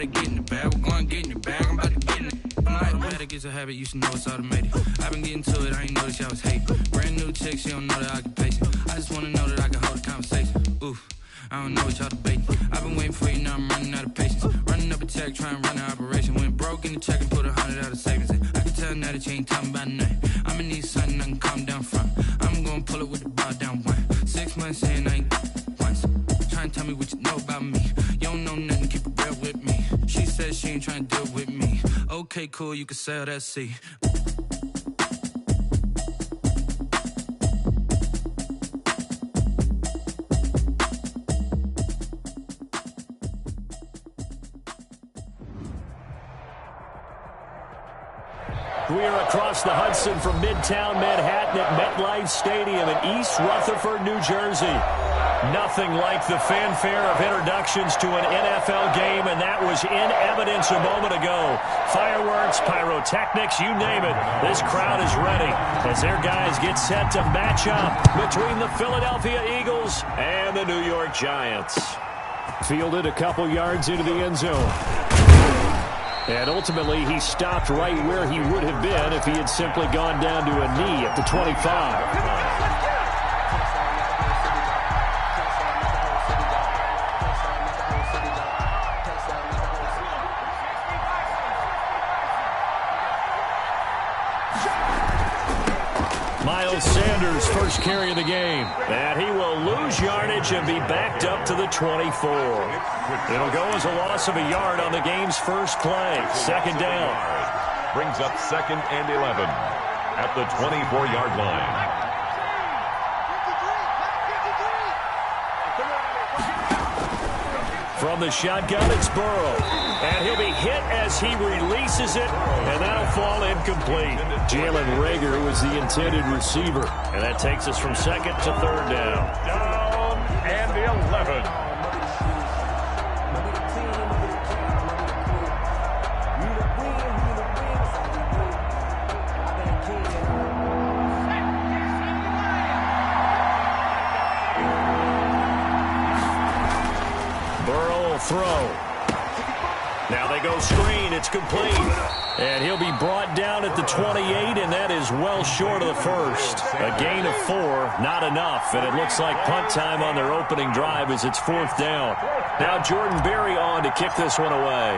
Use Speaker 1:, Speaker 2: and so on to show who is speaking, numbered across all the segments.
Speaker 1: about to get in the bag. We're going to get in the bag. I'm about to get in it. I'm like, automatic is a habit. You should know it's automated. I've been getting to it. I ain't noticed y'all was hating. Brand new chick. She don't know that I can pace it. I just want to know that I can hold a conversation. Oof. I don't know what y'all debating. I've been waiting for you, now I'm running out of patience. Running up a check, trying to run an operation. Went broke in the check and put 100 out of savings in. I can tell now that you ain't talking about nothing. I'ma need something I can calm down from. I'm gonna pull it with the bow down one. 6 months in, I ain't once. Trying to tell me what you know about me. You don't know nothing, keep it real with me. She said she ain't trying to deal with me. Okay, cool, you can sell that C.
Speaker 2: We are across the Hudson from Midtown Manhattan at MetLife Stadium in East Rutherford, New Jersey. Nothing like the fanfare of introductions to an NFL game, and that was in evidence a moment ago. Fireworks, pyrotechnics, you name it. This crowd is ready as their guys get set to match up between the Philadelphia Eagles and the New York Giants. Fielded a couple yards into the end zone. And ultimately, he stopped right where he would have been if he had simply gone down to a knee at the 25. Miles Sanders, first carry of the game. And he will lose yardage and be backed up to the 24. It'll go as a loss of a yard on the game's first play. Second down.
Speaker 3: Brings up 2nd and 11 at the 24-yard line.
Speaker 2: From the shotgun, it's Burrow. And he'll be hit as he releases it, and that'll fall incomplete. Jalen Reagor was the intended receiver. And that takes us from 2nd to 3rd down.
Speaker 3: Down and 11.
Speaker 2: Throw. Now they go screen. It's complete. And he'll be brought down at the 28, and that is well short of the first. A gain of 4, not enough. And it looks like punt time on their opening drive as it's 4th down. Now Jordan Berry on to kick this one away.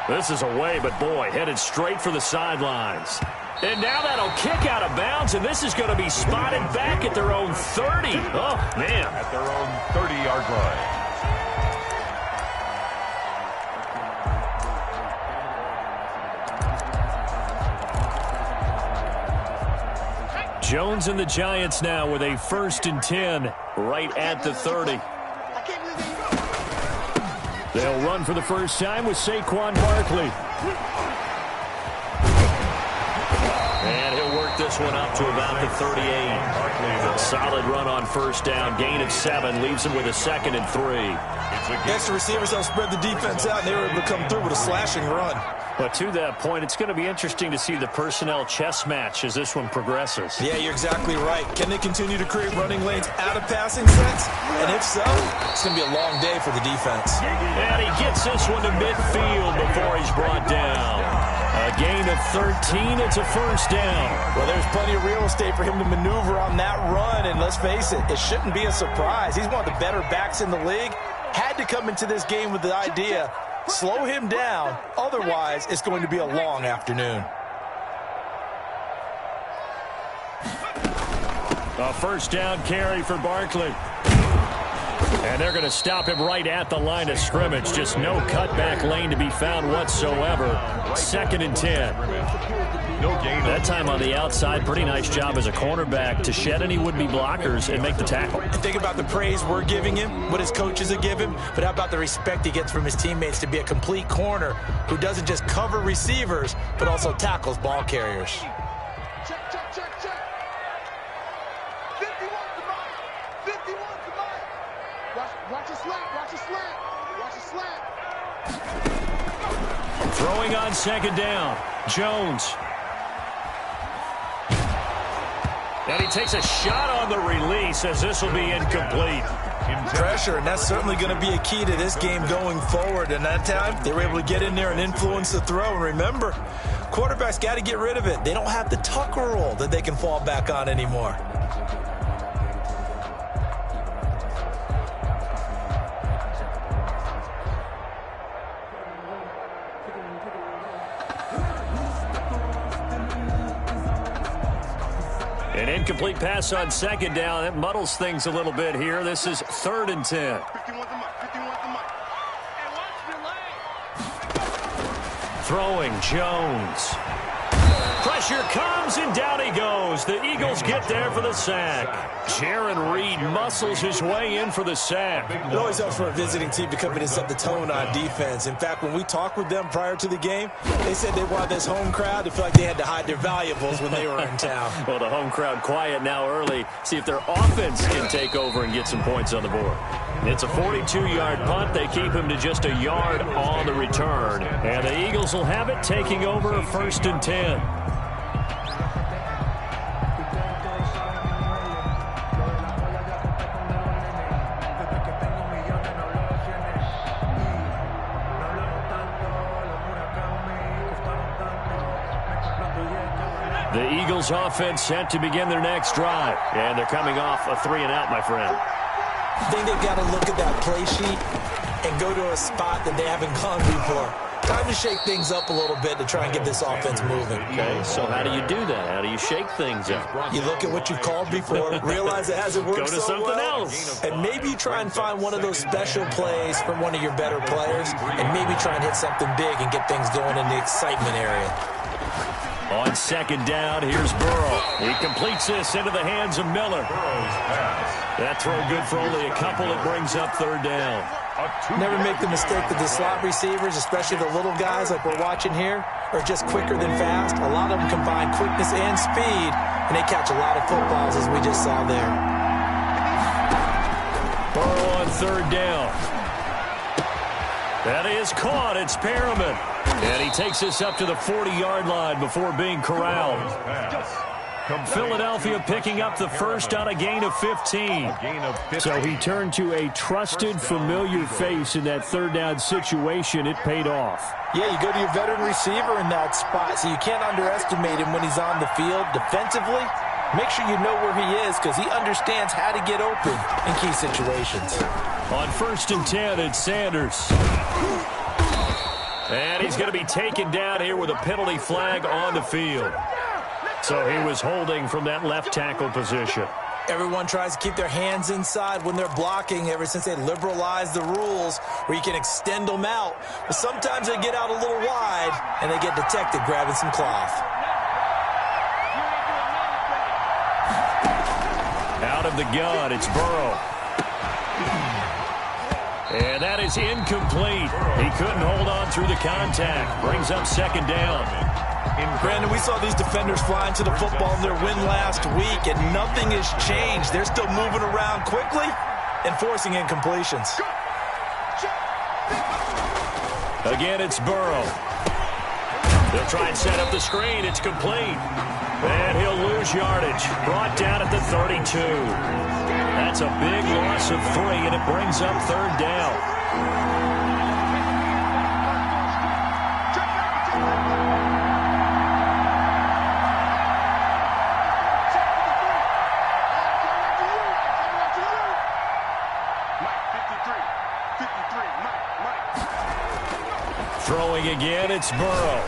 Speaker 2: This is away, but boy, headed straight for the sidelines. And now that'll kick out of bounds, and this is going to be spotted back at their own 30. Oh, man.
Speaker 3: At their own 30-yard line.
Speaker 2: Jones and the Giants now with a 1st and 10 right at the 30. They'll run for the first time with Saquon Barkley. And he'll work this one up to about the 38. A solid run on first down. Gain of 7 leaves him with a 2nd and 3.
Speaker 4: Against the receivers, they'll spread the defense out, and they were able to come through with a slashing run.
Speaker 2: But to that point, it's going to be interesting to see the personnel chess match as this one progresses.
Speaker 4: Yeah, you're exactly right. Can they continue to create running lanes out of passing sets? And if so, it's going to be a long day for the defense.
Speaker 2: And he gets this one to midfield before he's brought down. A gain of 13. It's a first down.
Speaker 4: Well, there's plenty of real estate for him to maneuver on that run. And let's face it, it shouldn't be a surprise. He's one of the better backs in the league. Had to come into this game with the idea, slow him down. Otherwise, it's going to be a long afternoon.
Speaker 2: A first down carry for Barkley. And they're going to stop him right at the line of scrimmage. Just no cutback lane to be found whatsoever. 2nd and 10. That time on the outside, pretty nice job as a cornerback to shed any would-be blockers and make the tackle.
Speaker 4: And think about the praise we're giving him, what his coaches are giving him, but how about the respect he gets from his teammates to be a complete corner who doesn't just cover receivers, but also tackles ball carriers.
Speaker 5: Check, check, check, check. 51 to Mike. 51 to Mike. Watch a slant, watch a slant, watch a slant.
Speaker 2: Throwing on 2nd down. Jones. And he takes a shot on the release as this will be incomplete.
Speaker 4: Pressure, and that's certainly going to be a key to this game going forward. And that time, they were able to get in there and influence the throw. And remember, quarterbacks got to get rid of it. They don't have the tuck rule that they can fall back on anymore.
Speaker 2: An incomplete pass on second down. That muddles things a little bit here. This is 3rd and 10. Throwing Jones. Pressure comes, and down he goes. The Eagles get there for the sack. Jaron Reed muscles his way in for the sack.
Speaker 4: It always helps for a visiting team to come in and set the tone on defense. In fact, when we talked with them prior to the game, they said they wanted this home crowd to feel like they had to hide their valuables when they were in town.
Speaker 2: Well, the home crowd quiet now early. See if their offense can take over and get some points on the board. It's a 42-yard punt. They keep him to just a yard on the return. And the Eagles will have it, taking over 1st and 10. The Eagles offense set to begin their next drive. And they're coming off a 3-and-out, my friend.
Speaker 4: I think they've got to look at that play sheet and go to a spot that they haven't gone before. Time to shake things up a little bit to try and get this offense moving.
Speaker 2: Okay, so how do you do that? How do you shake things up?
Speaker 4: You look at what you've called before, realize it hasn't worked
Speaker 2: Go to
Speaker 4: so
Speaker 2: something
Speaker 4: well,
Speaker 2: else.
Speaker 4: and maybe you try and find one of those special plays from one of your better players, and maybe try and hit something big and get things going in the excitement area.
Speaker 2: On 2nd down, here's Burrow. He completes this into the hands of Miller. That throw good for only a couple. It brings up 3rd down.
Speaker 4: Never make the mistake that the slot receivers, especially the little guys like we're watching here, are just quicker than fast. A lot of them combine quickness and speed, and they catch a lot of footballs, as we just saw there.
Speaker 2: Burrow on 3rd down. That is caught. It's Perriman. And he takes this up to the 40-yard line before being corralled. Philadelphia picking up the first on a gain of 15. So he turned to a trusted, familiar face in that 3rd down situation. It paid off.
Speaker 4: Yeah, you go to your veteran receiver in that spot, so you can't underestimate him when he's on the field defensively. Make sure you know where he is because he understands how to get open in key situations.
Speaker 2: On 1st and 10, it's Sanders. And he's going to be taken down here with a penalty flag on the field. So he was holding from that left tackle position.
Speaker 4: Everyone tries to keep their hands inside when they're blocking ever since they liberalized the rules where you can extend them out. But sometimes they get out a little wide and they get detected grabbing some cloth.
Speaker 2: Out of the gun, it's Burrow. And that is incomplete. He couldn't hold on through the contact. Brings up 2nd down.
Speaker 4: Brandon, we saw these defenders flying to the football in their win last week, and nothing has changed. They're still moving around quickly and forcing incompletions.
Speaker 2: Again, it's Burrow. They'll try and set up the screen. It's complete. And he'll lose yardage. Brought down at the 32. That's a big loss of 3, and it brings up 3rd down. Throwing again, it's Burrow.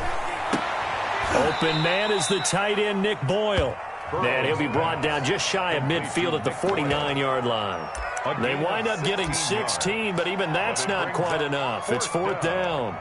Speaker 2: Open man is the tight end, Nick Boyle. And he'll be brought down just shy of midfield at the 49-yard line. They wind up getting 16, but even that's not quite enough. It's 4th down.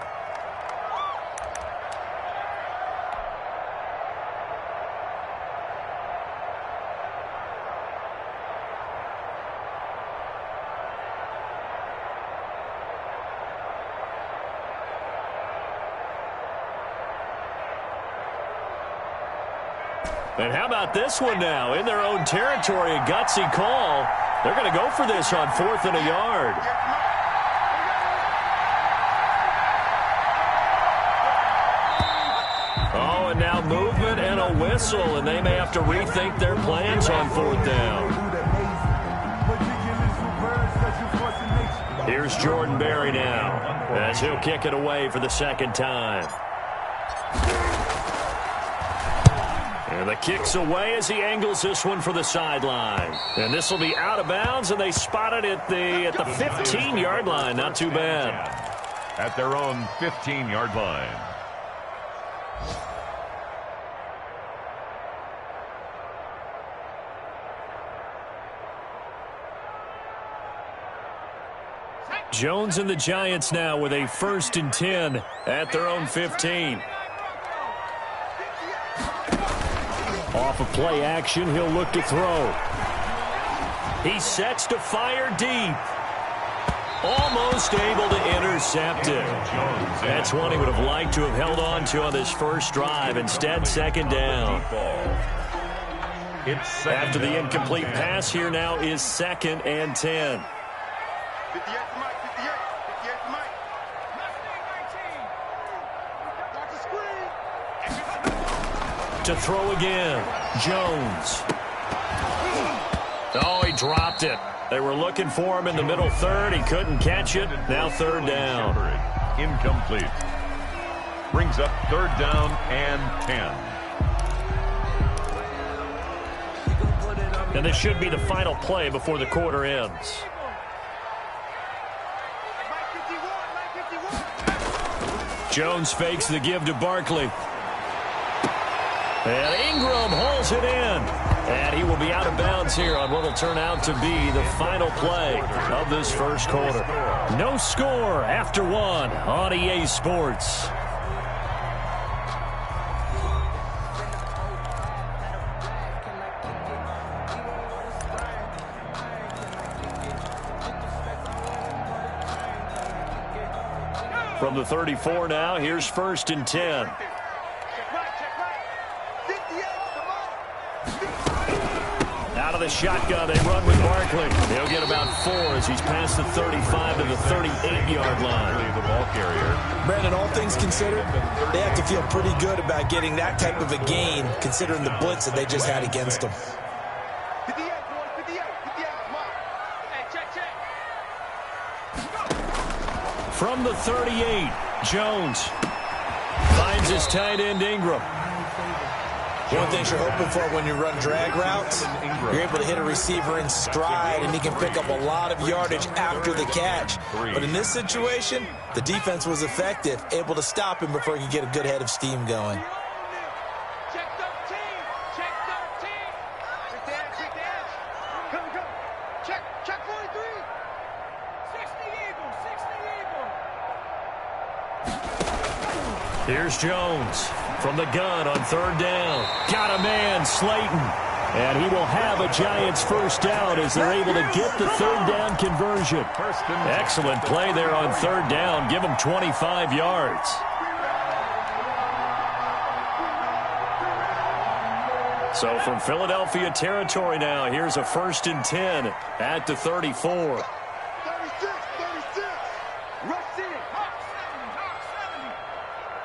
Speaker 2: And how about this one now? In their own territory, a gutsy call. They're going to go for this on 4th and a yard. Oh, and now movement and a whistle, and they may have to rethink their plans on 4th down. Here's Jordan Berry now, as he'll kick it away for the second time. And the kick's away as he angles this one for the sideline. And this will be out of bounds, and they spot it at the 15-yard line. Not too bad.
Speaker 3: At their own 15-yard line.
Speaker 2: Jones and the Giants now with a 1st and 10 at their own 15. Off of play action, he'll look to throw. He sets to fire deep. Almost able to intercept it. That's one he would have liked to have held on to on this first drive. Instead, second down. After the incomplete pass, here now is 2nd and 10. To throw again, Jones. Oh, he dropped it. They were looking for him in the middle third. He couldn't catch it. Now 3rd down.
Speaker 3: Incomplete. Brings up 3rd down and 10.
Speaker 2: And this should be the final play before the quarter ends. Jones fakes the give to Barkley. And Ingram hauls it in. And he will be out of bounds here on what will turn out to be the final play of this first quarter. No score after 1 on EA Sports. From the 34 now, here's 1st and 10. Out of the shotgun, they run with Barkley. He'll get about 4 as he's past the 35 to the 38-yard line.
Speaker 3: The ball carrier.
Speaker 4: Brandon, all things considered, they have to feel pretty good about getting that type of a gain, considering the blitz that they just had against them.
Speaker 2: From the 38, Jones finds his tight end Ingram.
Speaker 4: One thing you're hoping for when you run drag routes, you're able to hit a receiver in stride, and he can pick up a lot of yardage after the catch. But in this situation, the defense was effective, able to stop him before he could get a good head of steam going.
Speaker 5: Check 13. Check 13. Check the edge. Check the edge. Come. Check 43. 60 Eagle. 60 Eagle.
Speaker 2: Here's Jones from the gun on 3rd down. Got a man, Slayton. And he will have a Giants 1st down as they're able to get the 3rd down conversion. Excellent play there on 3rd down. Give him 25 yards. So from Philadelphia territory now, here's a 1st and 10 at the 34.
Speaker 5: 36. Rush in.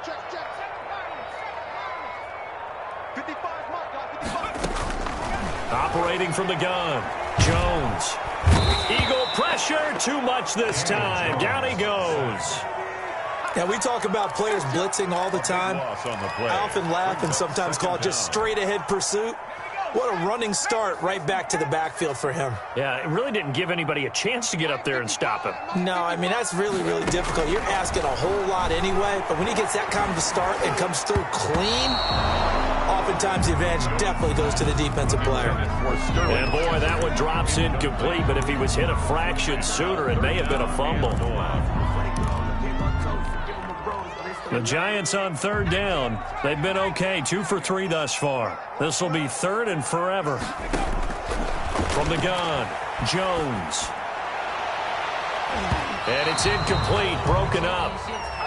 Speaker 5: Check. 55, mark, guys. 55.
Speaker 2: Operating from the gun, Jones. Eagle pressure, too much this time. Down he goes.
Speaker 4: Now, we talk about players blitzing all the time. I often laugh and sometimes call it just straight-ahead pursuit. What a running start right back to the backfield for him.
Speaker 2: Yeah, it really didn't give anybody a chance to get up there and stop him.
Speaker 4: No, I mean, that's really, really difficult. You're asking a whole lot anyway, but when he gets that kind of a start and comes through clean, oftentimes the advantage definitely goes to the defensive player.
Speaker 2: And boy, that one drops incomplete, but if he was hit a fraction sooner, it may have been a fumble. The Giants on 3rd down. They've been okay, 2 for 3 thus far. This will be 3rd and forever. From the gun, Jones. And it's incomplete, broken up.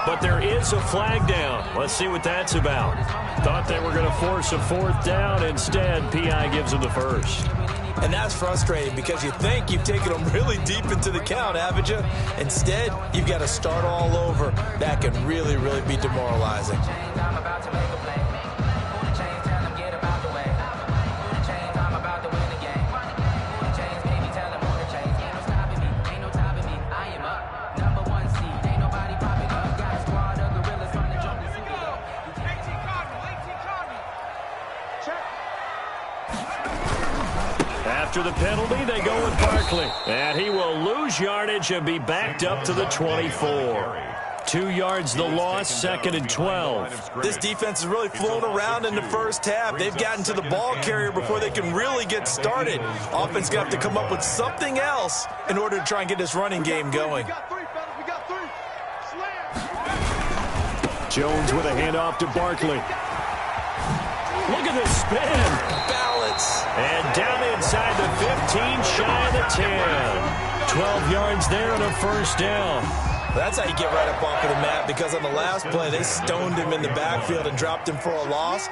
Speaker 2: But there is a flag down. Let's see what that's about. Thought they were going to force a 4th down. Instead, P.I. gives them the 1st.
Speaker 4: And that's frustrating because you think you've taken them really deep into the count, haven't you? Instead, you've got to start all over. That can really, really be demoralizing.
Speaker 2: After the penalty, they go with Barkley. And he will lose yardage and be backed up to the 24. 2 yards the loss, 2nd and 12.
Speaker 4: This defense is really flown around in the first half. They've gotten to the ball carrier before they can really get started. Offense going to have to come up with something else in order to try and get this running game going.
Speaker 2: Jones with a handoff to Barkley. Look at this spin.
Speaker 4: Balance.
Speaker 2: And down inside the 15, shy of the 10. 12 yards there and a first down.
Speaker 4: That's how you get right up off of the mat, because on the last play, they stoned him in the backfield and dropped him for a loss.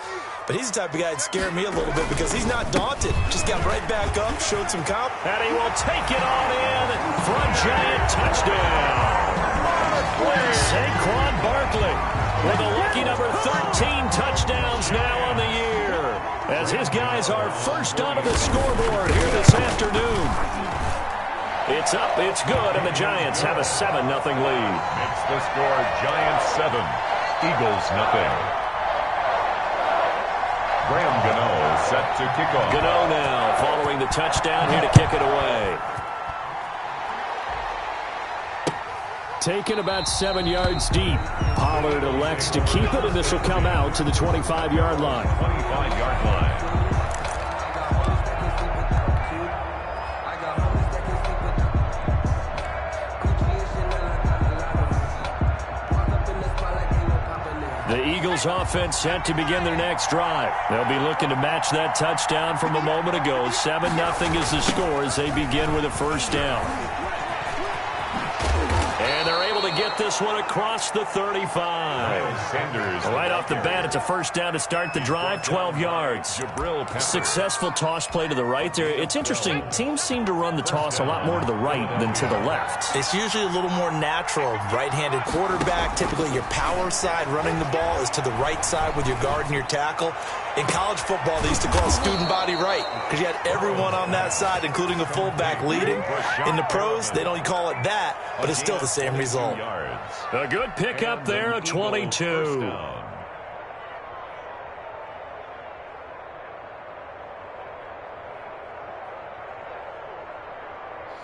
Speaker 4: But he's the type of guy that scared me a little bit because he's not daunted. Just got right back up, showed some confidence.
Speaker 2: And he will take it on in for a giant touchdown. Saquon Barkley with a lucky number 13 touchdowns now on the year, as his guys are first onto the scoreboard here this afternoon. It's up, it's good, and the Giants have a 7-0 lead.
Speaker 3: Makes the score Giants 7, Eagles 0. Graham Gano set to kick off.
Speaker 2: Gano now following the touchdown here to kick it away. Taken about 7 yards deep. Pollard elects to keep it, and this will come out to the 25-yard line.
Speaker 3: 25-yard line.
Speaker 2: The Eagles offense set to begin their next drive. They'll be looking to match that touchdown from a moment ago. 7-0 is the score as they begin with a first down. And they're able to get this one across the 35. Right off the bat, it's a first down to start the drive, 12 yards. Successful toss play to the right there. It's interesting. Teams seem to run the toss a lot more to the right than to the left.
Speaker 4: It's usually a little more natural. Right-handed quarterback, typically your power side running the ball is to the right side with your guard and your tackle. In college football, they used to call student body right because you had everyone on that side, including a fullback leading. In the pros, they don't call it that, but it's still the same result.
Speaker 2: A good pickup there, a 22.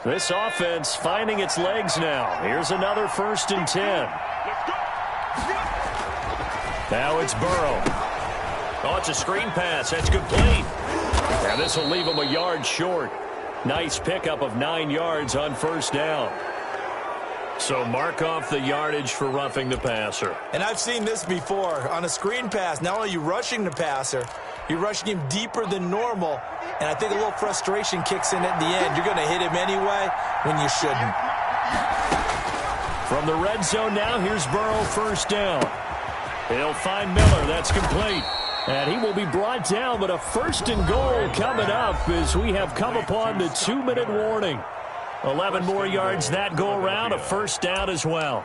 Speaker 2: This offense finding its legs now. Here's another 1st and 10. Now it's Burrow. Oh, it's a screen pass. That's complete. And this will leave him a yard short. Nice pickup of 9 yards on first down. So mark off the yardage for roughing the passer.
Speaker 4: And I've seen this before. On a screen pass, not only are you rushing the passer, you're rushing him deeper than normal. And I think a little frustration kicks in at the end. You're going to hit him anyway when you shouldn't.
Speaker 2: From the red zone now, here's Burrow, first down. He'll find Miller. That's complete. And he will be brought down, but a 1st and goal coming up as we have come upon the 2-minute warning. 11 more yards that go around, a first down as well.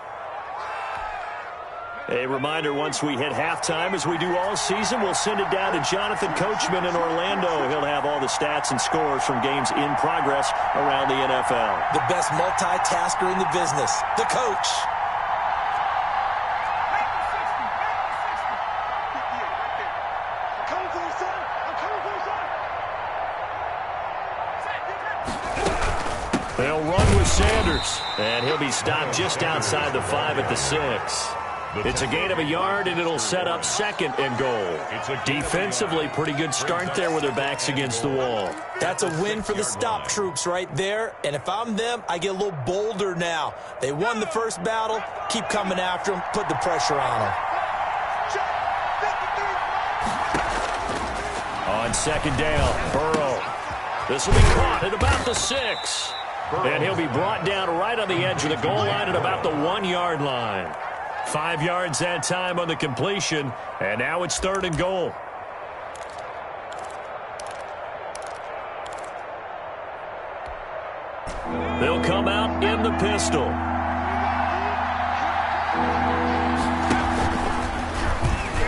Speaker 2: A reminder, once we hit halftime, as we do all season, we'll send it down to Jonathan Coachman in Orlando. He'll have all the stats and scores from games in progress around the NFL.
Speaker 4: The best multitasker in the business, the coach.
Speaker 2: They'll run with Sanders, and he'll be stopped just outside the 5 at the 6. It's a gain of a yard, and it'll set up 2nd and goal. Defensively, pretty good start there with their backs against the wall.
Speaker 4: That's a win for the stop troops right there, and if I'm them, I get a little bolder now. They won the first battle, keep coming after them, put the pressure on them.
Speaker 2: On 2nd down, Burrow. This will be caught at about the 6. And he'll be brought down right on the edge of the goal line at about the 1-yard line. 5 yards that time on the completion, and now it's 3rd and goal. They'll come out in the pistol.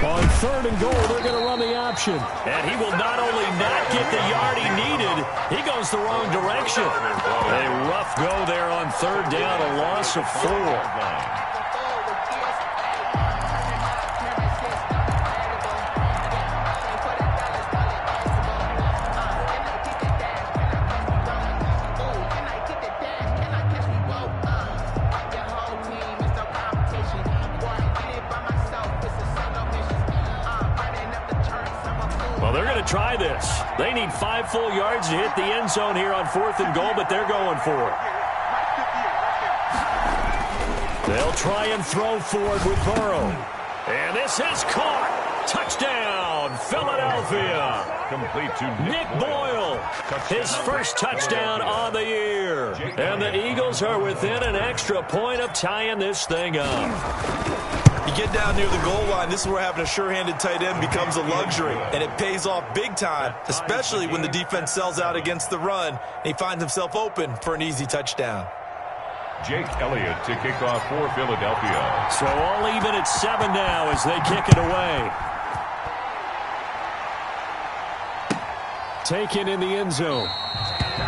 Speaker 2: On 3rd and goal, they're going to run the option. And he will not only not get the yard he needed, he goes the wrong direction. A rough go there on 3rd down, a loss of 4. to try this. They need 5 full yards to hit the end zone here on 4th and goal, but they're going for it. They'll try and throw for it with Burrow. And this is caught. Touchdown, Philadelphia.
Speaker 3: Complete to
Speaker 2: Nick Boyle, his first touchdown on the year. And the Eagles are within an extra point of tying this thing up.
Speaker 4: You get down near the goal line, this is where having a sure-handed tight end becomes a luxury, and it pays off big time, especially when the defense sells out against the run, and he finds himself open for an easy touchdown.
Speaker 3: Jake Elliott to kick off for Philadelphia.
Speaker 2: So all even at 7 now as they kick it away. Taken in the end zone.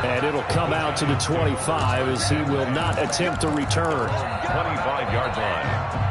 Speaker 2: And it'll come out to the 25 as he will not attempt to return.
Speaker 3: 25-yard line.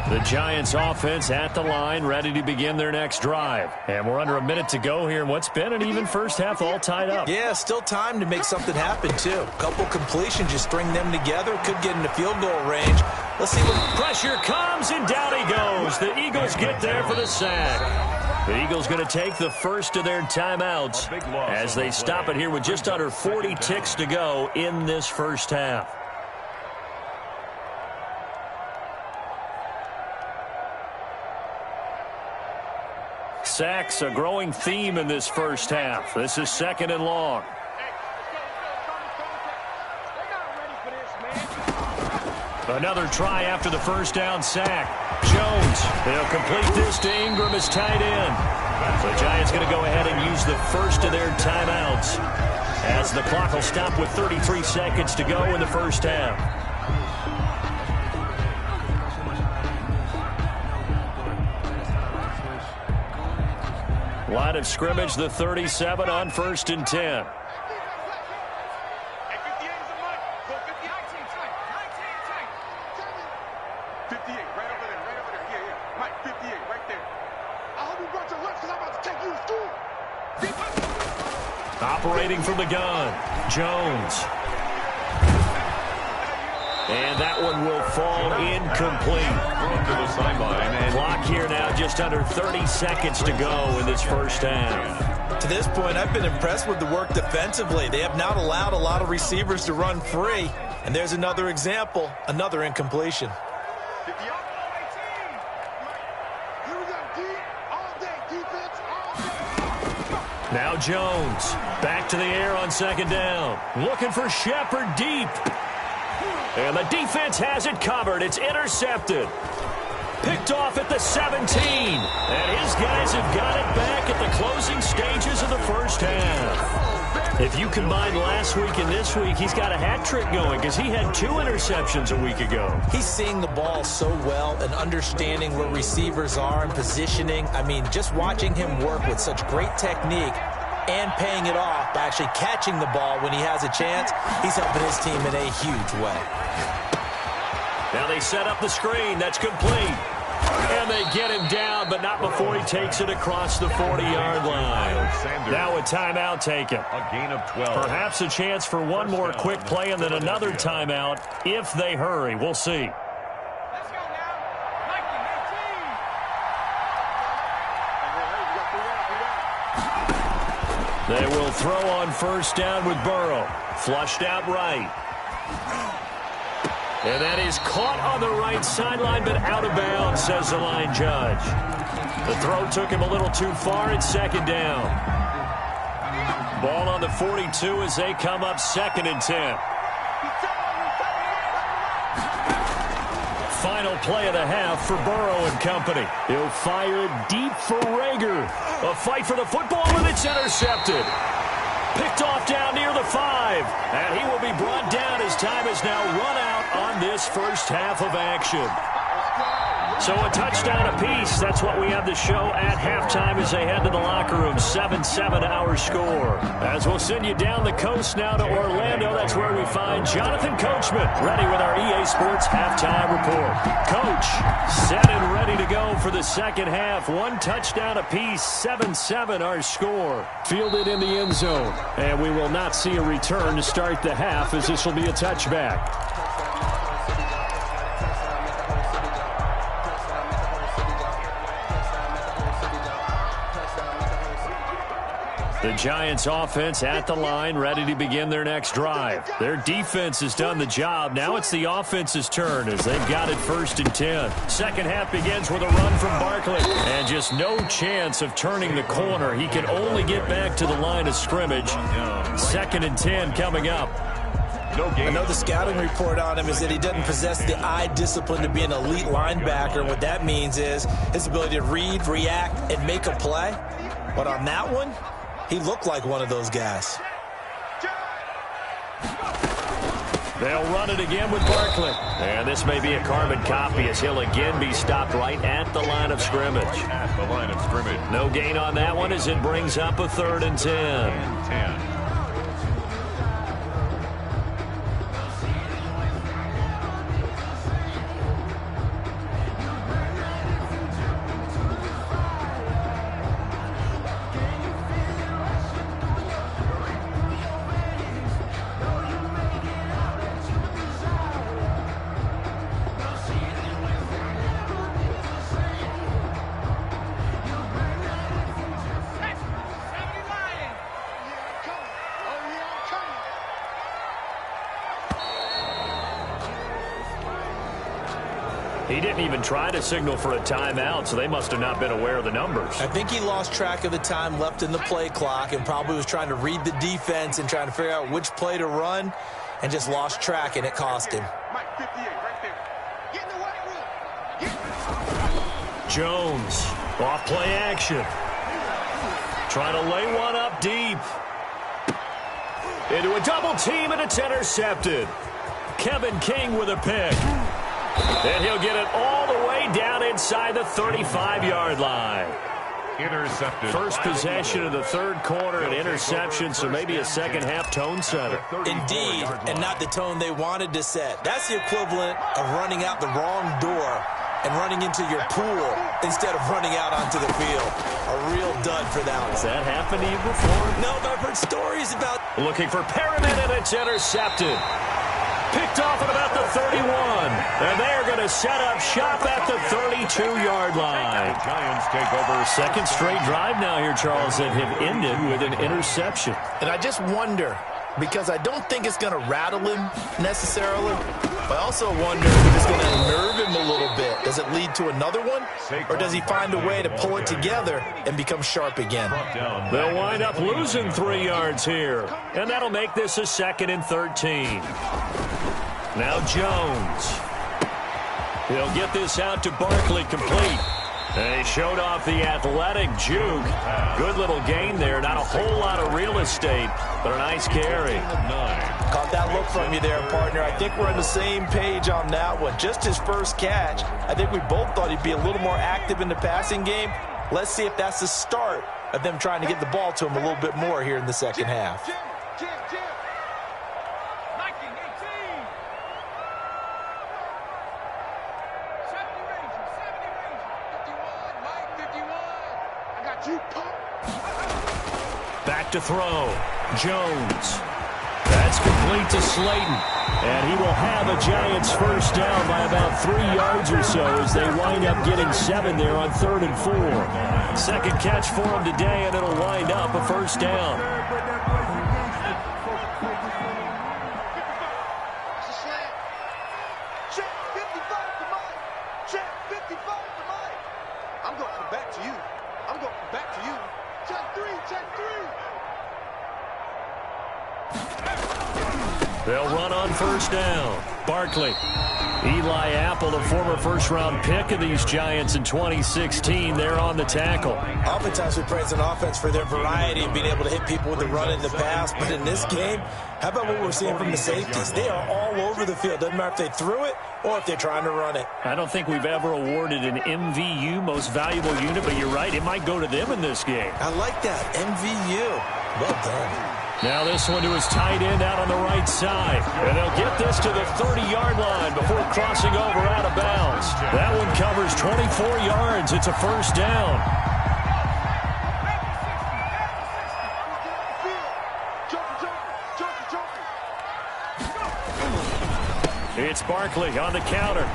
Speaker 2: The Giants offense at the line, ready to begin their next drive. And we're under a minute to go here in what's been an even first half, all tied up.
Speaker 4: Yeah, still time to make something happen, too. A couple completions, just string them together, could get into field goal range. Let's see what...
Speaker 2: Pressure comes, and down he goes. The Eagles get there for the sack. The Eagles going to take the first of their timeouts as they stop it here with just under 40 ticks to go in this first half. Sacks, a growing theme in this first half. This is 2nd and long. Another try after the first down sack. Jones, they'll complete this to Ingram as tight end. The Giants going to go ahead and use the first of their timeouts as the clock will stop with 33 seconds to go in the first half. Line of scrimmage, the 37 on 1st and 10. Operating from the gun, Jones. And that one will fall incomplete.
Speaker 3: To the sideline. And
Speaker 2: clock here now, just under 30 seconds to go in this first half.
Speaker 4: To this point, I've been impressed with the work defensively. They have not allowed a lot of receivers to run free. And there's another example, another incompletion.
Speaker 2: Now Jones, back to the air on 2nd down. Looking for Shepard deep. And the defense has it covered. It's intercepted. Picked off at the 17. And his guys have got it back at the closing stages of the first half. If you combine last week and this week, he's got a hat trick going because he had 2 interceptions a week ago.
Speaker 4: He's seeing the ball so well and understanding where receivers are and positioning. I mean, just watching him work with such great technique and paying it off by actually catching the ball when he has a chance, he's helping his team in a huge way.
Speaker 2: Now they set up the screen. That's complete. And they get him down, but not before he takes it across the 40-yard line. Now a timeout taken.
Speaker 3: A gain of 12.
Speaker 2: Perhaps a chance for one more quick play and then another timeout if they hurry. We'll see. They will throw on 1st down with Burrow. Flushed out right. And that is caught on the right sideline, but out of bounds, says the line judge. The throw took him a little too far at 2nd down. Ball on the 42 as they come up 2nd and 10. Final play of the half for Burrow and company. He'll fire it deep for Rager. A fight for the football, and it's intercepted. Picked off down near the 5. And he will be brought down as time has now run out on this first half of action. So a touchdown apiece. That's what we have to show at halftime as they head to the locker room. 7-7 our score. As we'll send you down the coast now to Orlando. That's where we find Jonathan Coachman ready with our EA Sports halftime report. Coach, set and ready to go for the second half. 1 touchdown apiece. 7-7 our score. Fielded in the end zone. And we will not see a return to start the half as this will be a touchback. The Giants offense at the line, ready to begin their next drive. Their defense has done the job. Now it's the offense's turn as they've got it 1st and 10. Second half begins with a run from Barkley. And just no chance of turning the corner. He can only get back to the line of scrimmage. 2nd and 10 coming up.
Speaker 4: I know the scouting report on him is that he doesn't possess the eye discipline to be an elite linebacker. What that means is his ability to read, react, and make a play. But on that one, he looked like one of those guys.
Speaker 2: They'll run it again with Barkley. And this may be a carbon copy as he'll again be stopped right at the line of scrimmage.
Speaker 3: At the line of scrimmage.
Speaker 2: No gain on that one as it brings up a 3rd and 10. He didn't even try to signal for a timeout, so they must have not been aware of the numbers.
Speaker 4: I think he lost track of the time left in the play clock and probably was trying to read the defense and trying to figure out which play to run and just lost track, and it cost him.
Speaker 5: Mike 58 right there. Get in the white room.
Speaker 2: Jones, off play action. Trying to lay one up deep. Into a double team, and it's intercepted. Kevin King with a pick. And he'll get it all the way down inside the 35-yard line.
Speaker 3: Intercepted.
Speaker 2: First possession of the 3rd quarter, an interception, so maybe a second-half tone setter.
Speaker 4: Indeed, and not the tone they wanted to set. That's the equivalent of running out the wrong door and running into your pool instead of running out onto the field. A real dud for that one.
Speaker 2: Has that happened to you before?
Speaker 4: No, but I've heard stories about...
Speaker 2: Looking for Perriman, and it's intercepted. Picked off at about the 31. And they're going to set up shop at the 32-yard line.
Speaker 3: Giants take over.
Speaker 2: Second straight drive now here, Charles, that have ended with an interception.
Speaker 6: And I just wonder, because I don't think it's going to rattle him necessarily, but I also wonder if it's going to unnerve him a little bit. Does it lead to another one? Or does he find a way to pull it together and become sharp again?
Speaker 2: They'll wind up losing 3 yards here. And that'll make this a 2nd and 13. Now Jones. He'll get this out to Barkley complete. And he showed off the athletic juke. Good little gain there. Not a whole lot of real estate, but a nice carry.
Speaker 4: Caught that look from you there, partner. I think we're on the same page on that one. Just his first catch. I think we both thought he'd be a little more active in the passing game. Let's see if that's the start of them trying to get the ball to him a little bit more here in the second half.
Speaker 2: Back to throw. Jones. That's complete to Slayton. And he will have a Giants first down by about 3 yards or so as they wind up getting 7 there on 3rd and 4. Second catch for him today, and it'll wind up a first down.
Speaker 5: Check 55 to Mike. Check 55 to Mike. I'm going to come back to you. I'm going to come back to you. Check 3, check 3.
Speaker 2: They'll run on first down. Barkley. Eli Apple, the former first-round pick of these Giants in 2016. They're on the tackle.
Speaker 4: Oftentimes we praise an offense for their variety and being able to hit people with the run and the pass. But in this game, how about what we're seeing from the safeties? They are all over the field. Doesn't matter if they threw it or if they're trying to run it.
Speaker 2: I don't think we've ever awarded an MVU, most valuable unit, but you're right. It might go to them in this game.
Speaker 4: I like that. MVU. Well done.
Speaker 2: Now this one to his tight end out on the right side. And they'll get this to the 30-yard line before crossing over out of bounds. That one covers 24 yards. It's a first down. It's Barkley on the counter.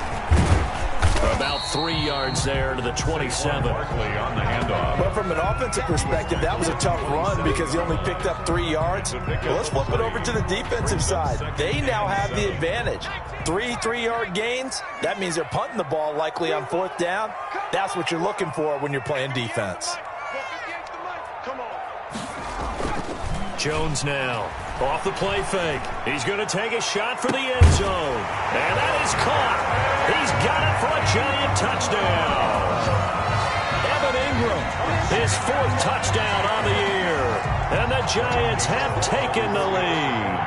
Speaker 2: About 3 yards there to the 27.
Speaker 3: Barkley on the handoff.
Speaker 4: But from an offensive perspective, that was a tough run because he only picked up 3 yards. Well, let's flip it over to the defensive side. They now have the advantage. 3 3-yard gains. That means they're punting the ball likely on 4th down. That's what you're looking for when you're playing defense.
Speaker 2: Jones now off the play fake. He's going to take a shot for the end zone. And that is caught. He's got it for a Giant touchdown. Evan Ingram, his 4th touchdown on the year. And the Giants have taken the lead.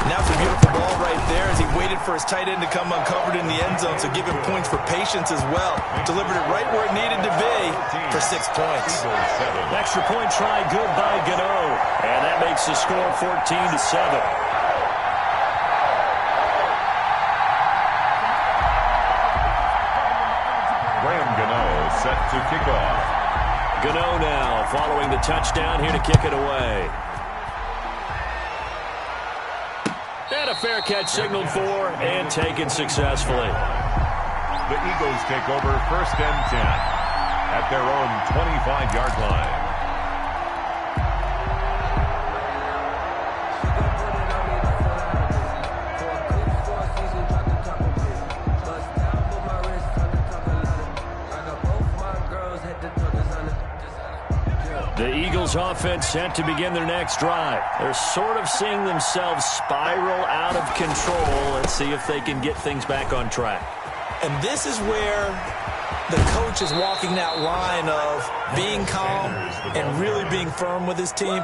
Speaker 4: And that's a beautiful ball right there as he waited for his tight end to come uncovered in the end zone, so give him points for patience as well. Delivered it right where it needed to be for 6 points.
Speaker 2: Extra point try good by Gano. And that makes the score 14-7.
Speaker 3: Graham Gano set to kick off.
Speaker 2: Gano now following the touchdown here to kick it away. And a fair catch signaled for and taken successfully.
Speaker 3: The Eagles take over 1st and 10 at their own 25-yard line.
Speaker 2: The Eagles offense set to begin their next drive. They're sort of seeing themselves spiral out of control. Let's see if they can get things back on track.
Speaker 4: And this is where the coach is walking that line of being calm and really being firm with his team.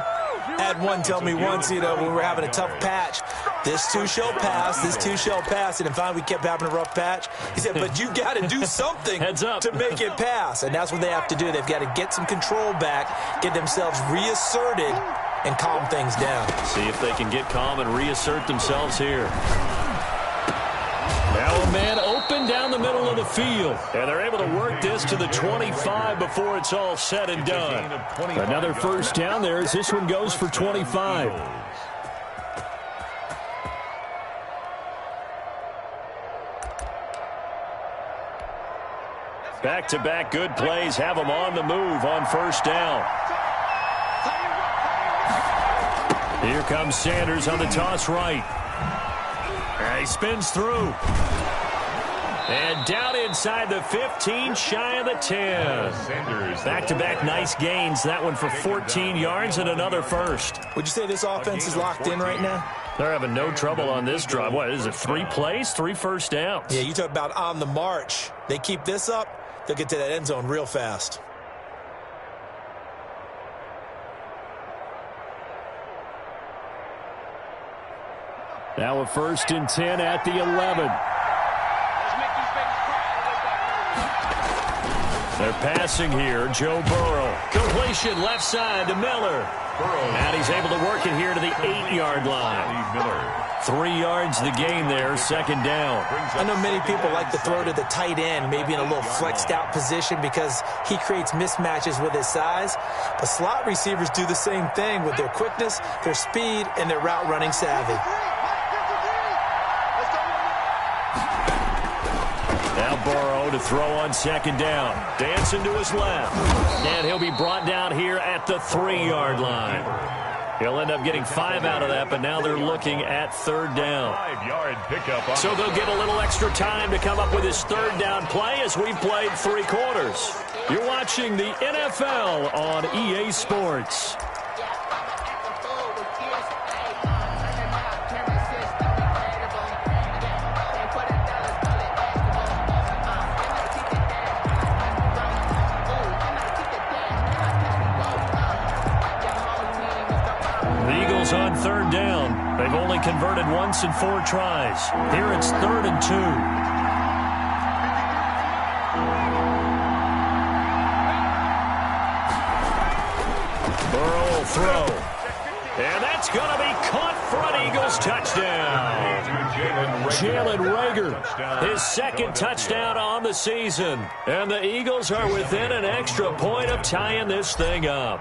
Speaker 4: I had one tell me once, when we were having a tough patch, this too shall pass, this too shall pass. And finally we kept having a rough patch. He said, but you got to do something to make it pass. And that's what they have to do. They've got to get some control back, get themselves reasserted, and calm things down.
Speaker 2: See if they can get calm and reassert themselves here. Now a man open down the middle of the field. And they're able to work this to the 25 before it's all said and done. Another 1st down there as this one goes for 25. Back-to-back good plays have them on the move on 1st down. Here comes Sanders on the toss right. And he spins through. And down inside the 15, shy of the 10. Back-to-back nice gains. That one for 14 yards and another 1st.
Speaker 4: Would you say this offense is locked in right now?
Speaker 2: They're having no trouble on this drive. What is it, 3 plays, 3 1st downs?
Speaker 4: Yeah, you talk about on the march. They keep this up, they'll get to that end zone real fast.
Speaker 2: Now a 1st and 10 at the 11. They're passing here. Joe Burrow. Completion left side to Miller. And he's able to work it here to the 8-yard line. 3 yards the gain there, 2nd down.
Speaker 4: I know many people like to throw to the tight end, maybe in a little flexed out position because he creates mismatches with his size. But slot receivers do the same thing with their quickness, their speed, and their route running savvy.
Speaker 2: Now Burrow to throw on 2nd down. Dancing to his left. And he'll be brought down here at the 3-yard line. He'll end up getting 5 out of that, but now they're looking at 3rd down.
Speaker 3: 5-yard pickup.
Speaker 2: So they'll get a little extra time to come up with his 3rd down play as we've played 3 quarters. You're watching the NFL on EA Sports. On 3rd down. They've only converted once in 4 tries. Here it's 3rd and 2. Burrow will throw. And that's going to be caught for an Eagles touchdown. Jalen Reagor, his 2nd touchdown on the season. And the Eagles are within an extra point of tying this thing up.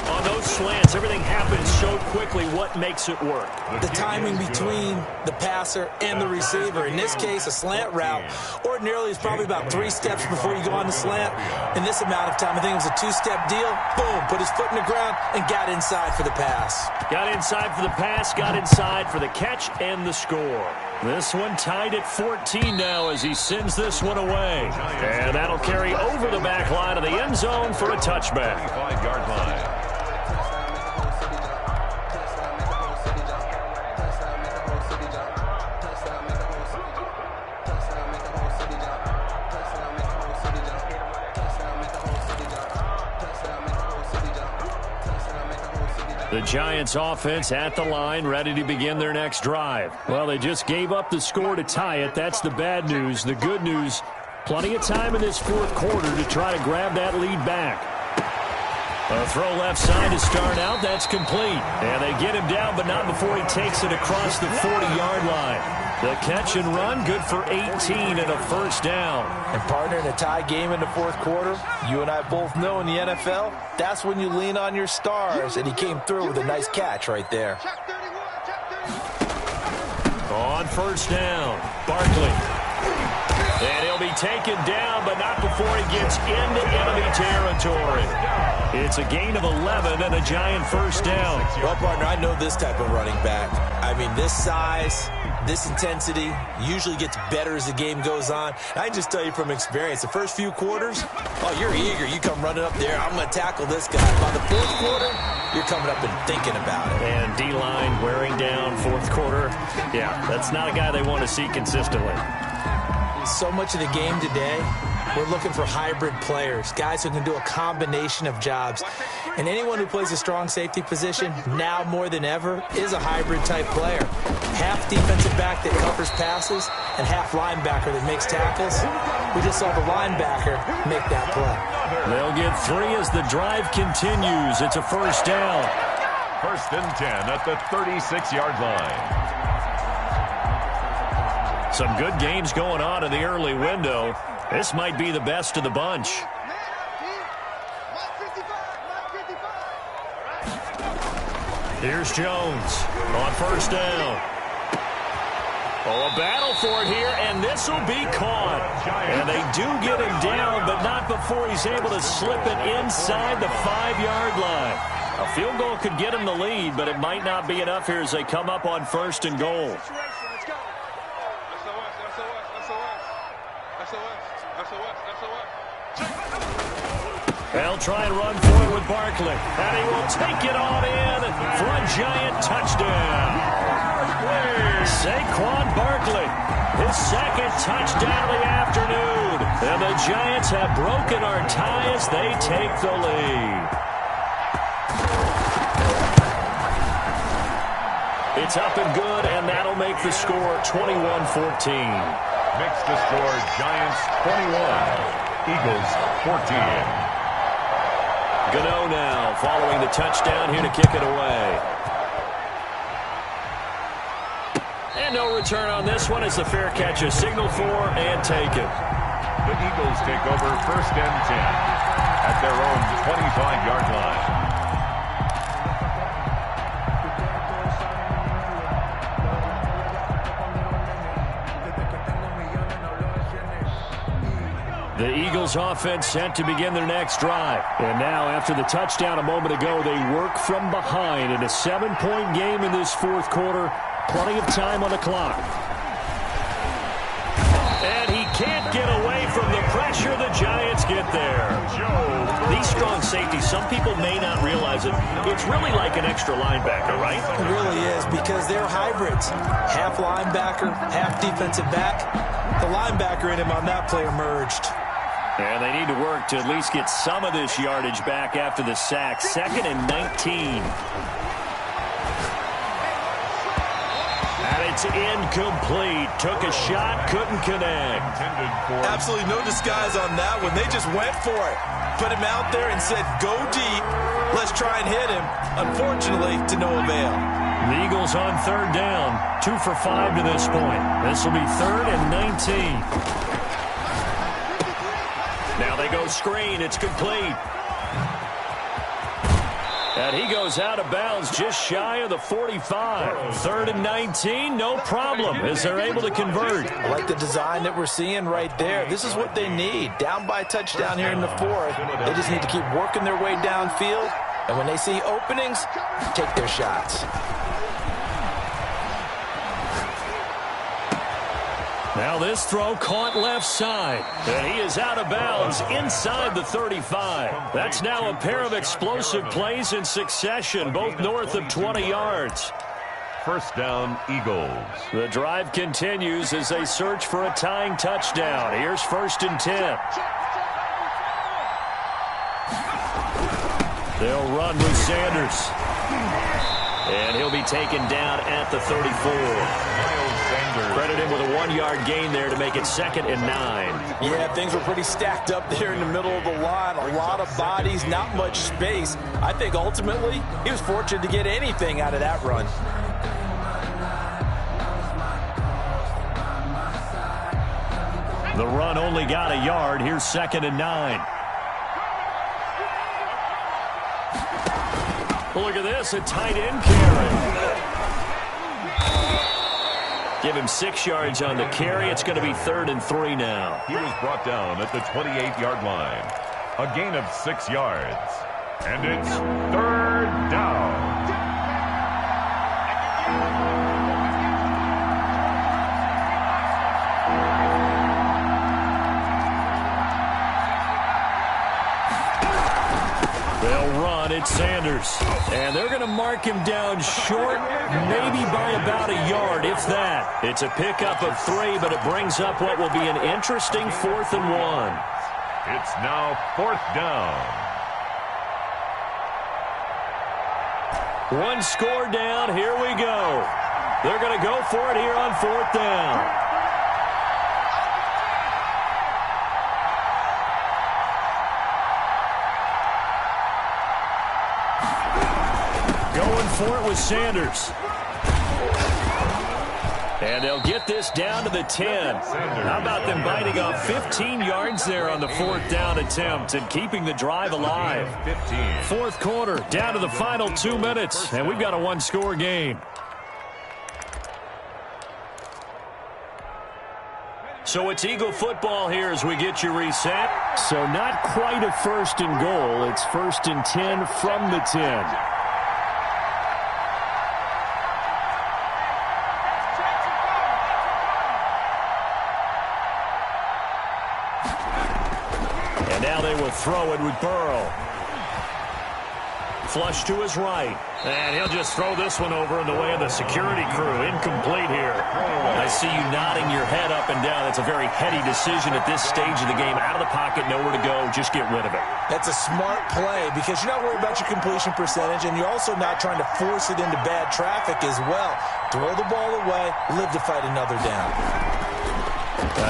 Speaker 2: On those slants, everything happens so quickly. What makes it work?
Speaker 4: The timing between the passer and the receiver. In this case, a slant route ordinarily is probably about 3 steps before you go on the slant. In this amount of time, I think it was a 2-step deal. Boom, put his foot in the ground and got inside for the pass.
Speaker 2: Got inside for the pass, got inside for the catch and the score. This one tied at 14 now as he sends this one away. And that'll carry over the back line of the end zone for a touchback.
Speaker 3: 25-yard line.
Speaker 2: The Giants offense at the line, ready to begin their next drive. Well, they just gave up the score to tie it. That's the bad news. The good news, plenty of time in this fourth quarter to try to grab that lead back. A throw left side to start out. That's complete. And they get him down, but not before he takes it across the 40-yard line. The catch and run, good for 18 and a first down.
Speaker 4: And partner, in a tie game in the fourth quarter, you and I both know in the NFL, that's when you lean on your stars. And he came through with a nice catch right there.
Speaker 2: On first down, Barkley. And he'll be taken down, but not before he gets into enemy territory. It's a gain of 11 and a Giant first down.
Speaker 4: Well, partner, I know this type of running back. I mean, this size, this intensity usually gets better as the game goes on. And I just tell you from experience, the first few quarters, oh, you're eager. You come running up there. I'm going to tackle this guy. By the fourth quarter, you're coming up and thinking about it.
Speaker 2: And D-line wearing down fourth quarter. Yeah, that's not a guy they want to see consistently.
Speaker 4: So much of the game today, we're looking for hybrid players, guys who can do a combination of jobs. And anyone who plays a strong safety position, now more than ever, is a hybrid-type player. Half defensive back that covers passes and half linebacker that makes tackles. We just saw the linebacker make that play.
Speaker 2: They'll get 3 as the drive continues. It's a first down.
Speaker 3: First and 10 at the 36-yard line.
Speaker 2: Some good games going on in the early window. This might be the best of the bunch. Here's Jones on first down. Oh, a battle for it here, and this will be caught. And they do get him down, but not before he's able to slip it inside the 5-yard line. A field goal could get him the lead, but it might not be enough here as they come up on first and goal. They'll try and run for it with Barkley. And he will take it on in for a Giant touchdown. Saquon Barkley, his second touchdown of the afternoon. And the Giants have broken our tie as they take the lead. It's up and good, and that'll make the score 21-14.
Speaker 3: Makes the score Giants 21, Eagles 14.
Speaker 2: Gano now following the touchdown here to kick it away. And no return on this one as the fair catch is signaled for and taken.
Speaker 3: The Eagles take over first and 10 at their own 25-yard line.
Speaker 2: The Eagles offense set to begin their next drive. And now, after the touchdown a moment ago, they work from behind in a 7-point game in this fourth quarter. Plenty of time on the clock. And he can't get away from the pressure. The Giants get there. These strong safeties, some people may not realize it. It's really like an extra linebacker, right?
Speaker 4: It really is, because they're hybrids. Half linebacker, half defensive back. The linebacker in him on that play emerged.
Speaker 2: And they need to work to at least get some of this yardage back after the sack. 2nd and 19. And it's incomplete. Took a shot, couldn't connect.
Speaker 4: Absolutely no disguise on that one. They just went for it. Put him out there and said, go deep. Let's try and hit him. Unfortunately, to no avail.
Speaker 2: The Eagles on third down. 2 for 5 to this point. This will be 3rd and 19. Now they go screen. It's complete. And he goes out of bounds just shy of the 45. 3rd and 19, no problem, as they're able to convert.
Speaker 4: I like the design that we're seeing right there. This is what they need. Down by a touchdown here in the 4th. They just need to keep working their way downfield. And when they see openings, take their shots.
Speaker 2: Now this throw caught left side, and he is out of bounds inside the 35. That's now a pair of explosive plays in succession, both north of 20 yards.
Speaker 3: First down, Eagles.
Speaker 2: The drive continues as they search for a tying touchdown. Here's 1st and 10. They'll run with Sanders. And he'll be taken down at the 34. Credit him with a 1-yard gain there to make it 2nd and 9.
Speaker 4: Yeah, things were pretty stacked up there in the middle of the line. A lot of bodies, not much space. I think ultimately he was fortunate to get anything out of that run.
Speaker 2: The run only got a yard. Here's 2nd and 9. Look at this, a tight end carry. Give him 6 yards on the carry. It's going to be 3rd and 3 now.
Speaker 3: He was brought down at the 28-yard line. A gain of 6 yards. And it's 3rd down.
Speaker 2: They'll run. It's Sanders. And they're going to mark him down short, maybe by about a yard, if that. It's a pickup of 3, but it brings up what will be an interesting 4th and 1.
Speaker 3: It's now 4th down.
Speaker 2: 1 score down. Here we go. They're going to go for it here on 4th down. Going for it with Sanders. And they'll get this down to the 10. How about them biting off 15 yards there on the 4th down attempt and keeping the drive alive? 4th quarter, down to the final 2 minutes, and we've got a 1-score game. So it's Eagle football here as we get you reset. So not quite a 1st and goal. It's 1st and 10 from the 10. Throw it with Burrow. Flush to his right. And he'll just throw this one over in the way of the security crew. Incomplete here. I see you nodding your head up and down. That's a very heady decision at this stage of the game. Out of the pocket, nowhere to go. Just get rid of it.
Speaker 4: That's a smart play because you're not worried about your completion percentage, and you're also not trying to force it into bad traffic as well. Throw the ball away, live to fight another down.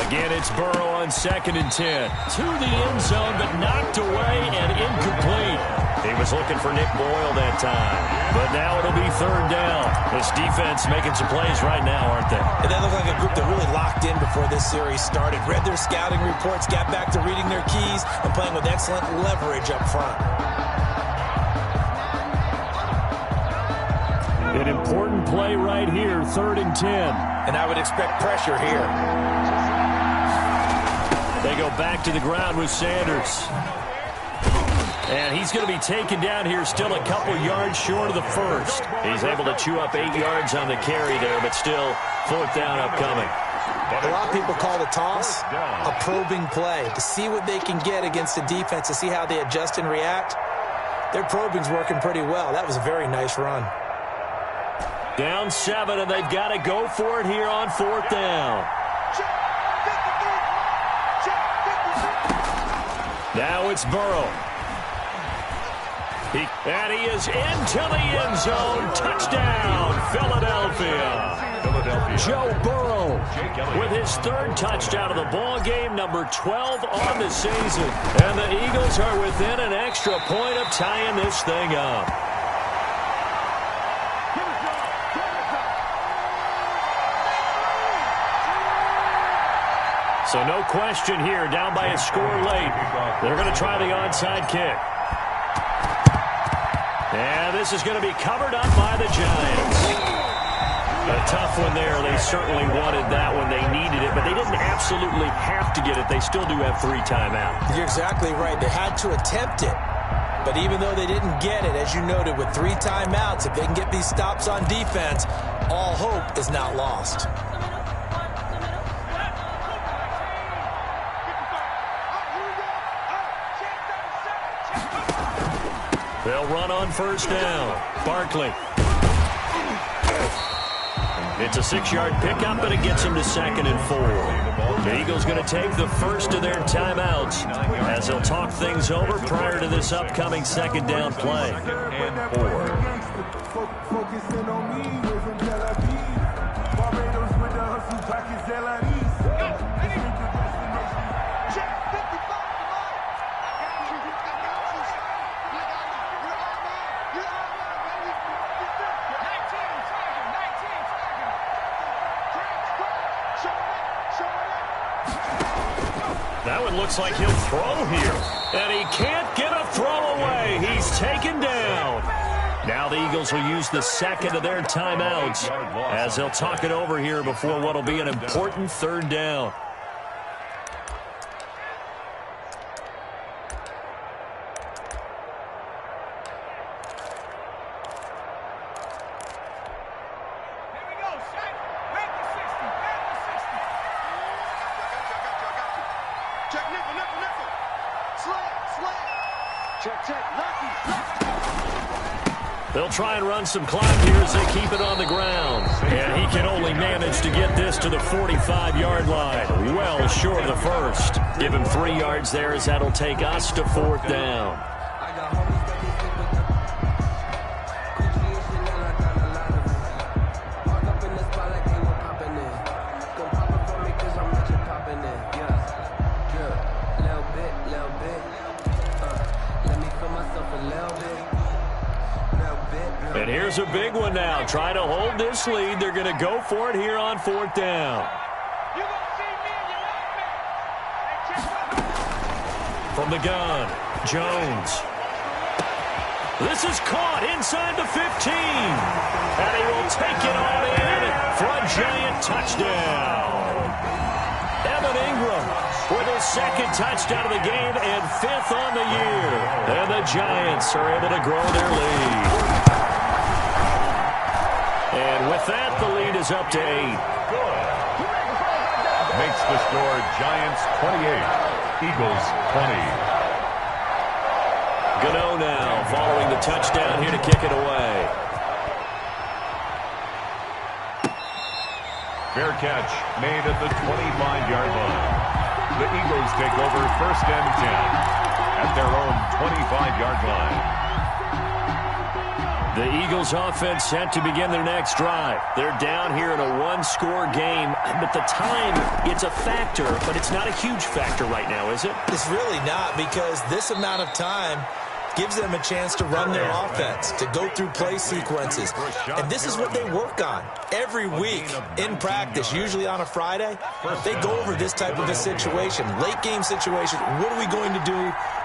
Speaker 2: Again, it's Burrow on 2nd and 10. To the end zone, but knocked away and incomplete. He was looking for Nick Boyle that time. But now it'll be 3rd down. This defense making some plays right now, aren't they?
Speaker 4: And they look like a group that really locked in before this series started. Read their scouting reports, got back to reading their keys, and playing with excellent leverage up front.
Speaker 2: An important play right here, 3rd and 10.
Speaker 4: And I would expect pressure here.
Speaker 2: They go back to the ground with Sanders. And he's going to be taken down here still a couple yards short of the 1st. He's able to chew up 8 yards on the carry there, but still 4th down upcoming.
Speaker 4: A lot of people call the toss a probing play to see what they can get against the defense, to see how they adjust and react. Their probing's working pretty well. That was a very nice run.
Speaker 2: Down 7, and they've got to go for it here on 4th down. Now it's Burrow. And he is into the end zone. Touchdown, Philadelphia. Joe Burrow with his 3rd touchdown of the ball game, number 12 on the season. And the Eagles are within an extra point of tying this thing up. So no question here, down by a score late. They're going to try the onside kick. And this is going to be covered up by the Giants. A tough one there. They certainly wanted that one. They needed it, but they didn't absolutely have to get it. They still do have 3 timeouts.
Speaker 4: You're exactly right. They had to attempt it. But even though they didn't get it, as you noted, with 3 timeouts, if they can get these stops on defense, all hope is not lost.
Speaker 2: They'll run on first down. Barkley. It's a 6-yard pickup, but it gets them to 2nd and 4. The Eagles going to take the first of their timeouts as they'll talk things over prior to this upcoming 2nd down play. And 4.
Speaker 7: Focusing on me, we're from Tel Aviv. Barbados with the hustle package,
Speaker 2: That one looks like he'll throw here. And he can't get a throw away. He's taken down. Now the Eagles will use the 2nd of their timeouts as they'll talk it over here before what will be an important 3rd down. They'll try and run some clock here as they keep it on the ground. And he can only manage to get this to the 45-yard line. Well short of the first. Give him 3 yards there as that'll take us to 4th down. And here's a big one now. Trying to hold this lead. They're going to go for it here on 4th down. From the gun, Jones. This is caught inside the 15. And he will take it all in for a Giant touchdown. Evan Ingram with his 2nd touchdown of the game and 5th on the year. And the Giants are able to grow their lead. And with that, the lead is up to 8.
Speaker 3: Makes the score Giants 28, Eagles 20.
Speaker 2: Gano now following the touchdown here to kick it away.
Speaker 3: Fair catch made at the 25-yard line. The Eagles take over 1st and 10 at their own 25-yard line.
Speaker 2: The Eagles offense set to begin their next drive. They're down here in a 1-score game, but the time, it's a factor, but it's not a huge factor right now, is it?
Speaker 4: It's really not, because this amount of time gives them a chance to run their offense, to go through play sequences. And this is what they work on every week in practice, usually on a Friday. They go over this type of a situation, late game situation. What are we going to do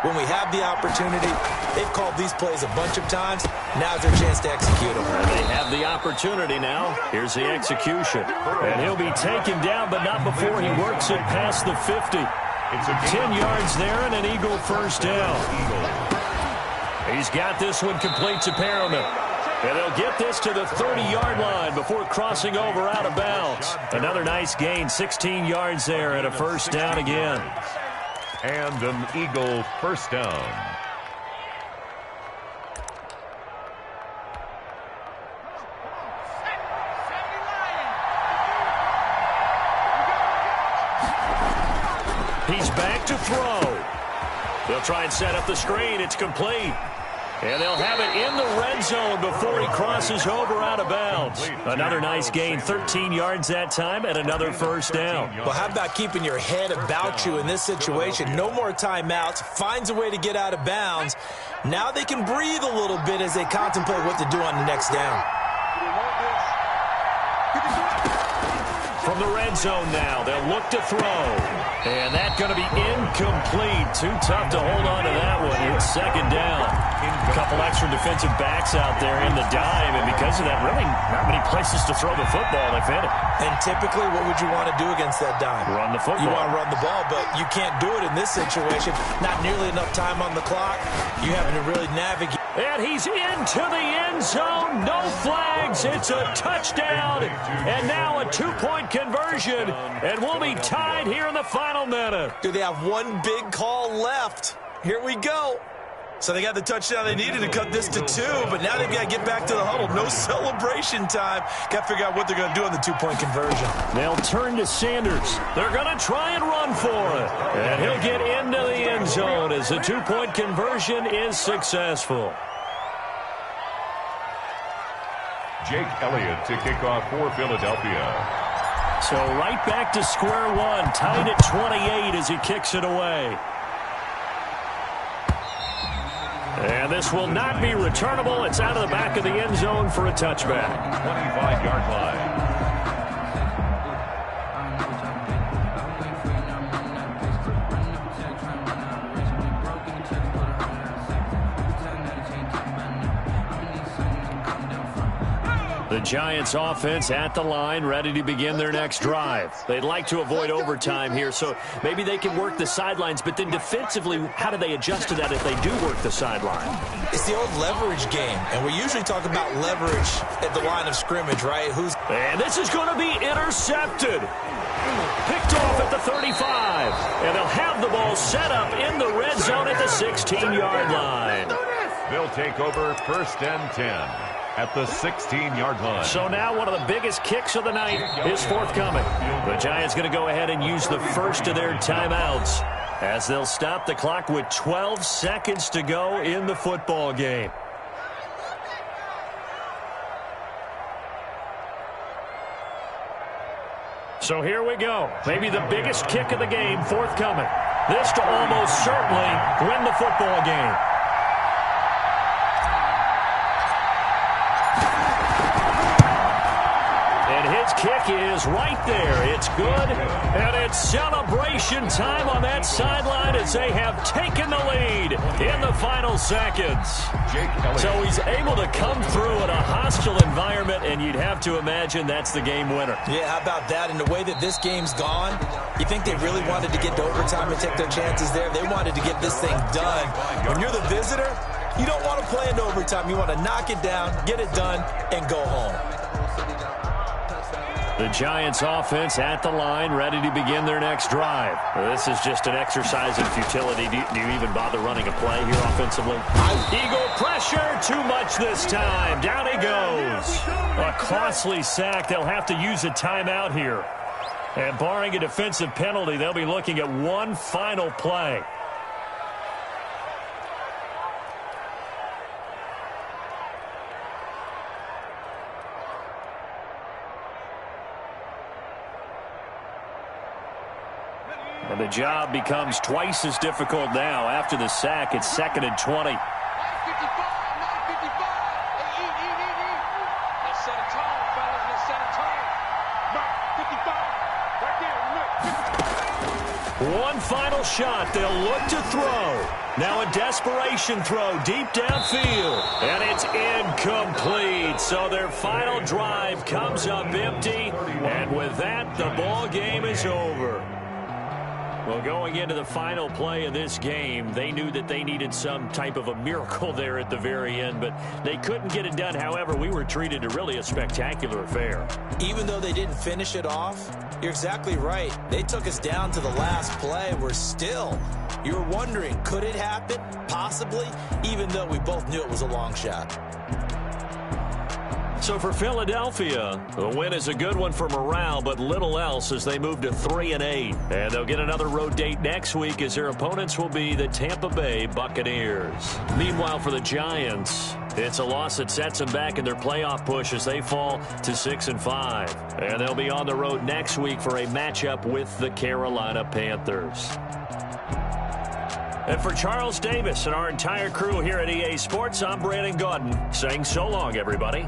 Speaker 4: when we have the opportunity? They've called these plays a bunch of times. Now's their chance to execute them.
Speaker 2: They have the opportunity now. Here's the execution. And he'll be taken down, but not before he works it past the 50. It's 10 yards there and an Eagle 1st down. He's got this one complete to Perriman. And they'll get this to the 30-yard line before crossing over out of bounds. Another nice gain, 16 yards there and a 1st down again.
Speaker 3: And an Eagle 1st down.
Speaker 2: He's back to throw. They'll try and set up the screen. It's complete. And they'll have it in the red zone before he crosses over out of bounds. Another nice gain, 13 yards that time, and another 1st down.
Speaker 4: Well, how about keeping your head about you in this situation? No more timeouts. Finds a way to get out of bounds. Now they can breathe a little bit as they contemplate what to do on the next down.
Speaker 2: from the red zone now. They'll look to throw. And that's going to be incomplete. Too tough to hold on to that one. It's second down. A couple extra defensive backs out there in the dime, and because of that, really not many places to throw the football, if any.
Speaker 4: And typically, what would you want to do against that dime?
Speaker 2: Run the football.
Speaker 4: You want to run the ball, but you can't do it in this situation. Not nearly enough time on the clock. You having to really navigate.
Speaker 2: And he's into the end zone. No flags. It's a touchdown. And now a two-point conversion. And we'll be tied here in the final minute.
Speaker 4: Do they have one big call left? Here we go. So they got the touchdown they needed to cut this to 2, but now they've got to get back to the huddle. No celebration time. Got to figure out what they're going to do on the two-point conversion.
Speaker 2: They'll turn to Sanders. They're going to try and run for it. And he'll get into the end zone as the two-point conversion is successful.
Speaker 3: Jake Elliott to kick off for Philadelphia.
Speaker 2: So right back to square one, tied at 28 as he kicks it away. And this will not be returnable. It's out of the back of the end zone for a touchback.
Speaker 3: 25-yard line.
Speaker 2: The Giants offense at the line, ready to begin their next drive. They'd like to avoid overtime here, so maybe they can work the sidelines, but then defensively, how do they adjust to that if they do work the sideline?
Speaker 4: It's the old leverage game, and we usually talk about leverage at the line of scrimmage, right?
Speaker 2: And this is going to be intercepted. Picked off at the 35, and they'll have the ball set up in the red zone at the 16-yard line.
Speaker 3: They'll take over 1st and 10. At the 16-yard line.
Speaker 2: So now one of the biggest kicks of the night is forthcoming. The Giants going to go ahead and use the first of their timeouts as they'll stop the clock with 12 seconds to go in the football game. So here we go. Maybe the biggest kick of the game forthcoming. This to almost certainly win the football game. Kick is right there. It's good, and it's celebration time on that sideline as they have taken the lead in the final seconds. So he's able to come through in a hostile environment, and you'd have to imagine that's the game winner.
Speaker 4: Yeah, how about that? And the way that this game's gone, you think they really wanted to get to overtime and take their chances there? They wanted to get this thing done. When you're the visitor, you don't want to play into overtime. You want to knock it down, get it done, and go home.
Speaker 2: The Giants offense at the line, ready to begin their next drive. This is just an exercise in futility. Do you even bother running a play here offensively? Eagle pressure, too much this time. Down he goes. A costly sack. They'll have to use a timeout here. And barring a defensive penalty, they'll be looking at one final play. And the job becomes twice as difficult now. After the sack, it's 2nd and 20.
Speaker 5: 9:55. Let's set a tone, fellas. Let's set a tone. 55. Right there.
Speaker 2: One final shot. They'll look to throw. Now a desperation throw deep downfield. And it's incomplete. So their final drive comes up empty. And with that, the ball game is over. Well, going into the final play of this game, they knew that they needed some type of a miracle there at the very end, but they couldn't get it done. However, we were treated to really a spectacular affair.
Speaker 4: Even though they didn't finish it off, you're exactly right. They took us down to the last play. We're still, you're wondering, could it happen? Possibly, even though we both knew it was a long shot.
Speaker 2: So for Philadelphia, the win is a good one for morale, but little else as they move to 3-8. And they'll get another road date next week as their opponents will be the Tampa Bay Buccaneers. Meanwhile, for the Giants, it's a loss that sets them back in their playoff push as they fall to 6-5. And they'll be on the road next week for a matchup with the Carolina Panthers. And for Charles Davis and our entire crew here at EA Sports, I'm Brandon Gaudin saying so long, everybody.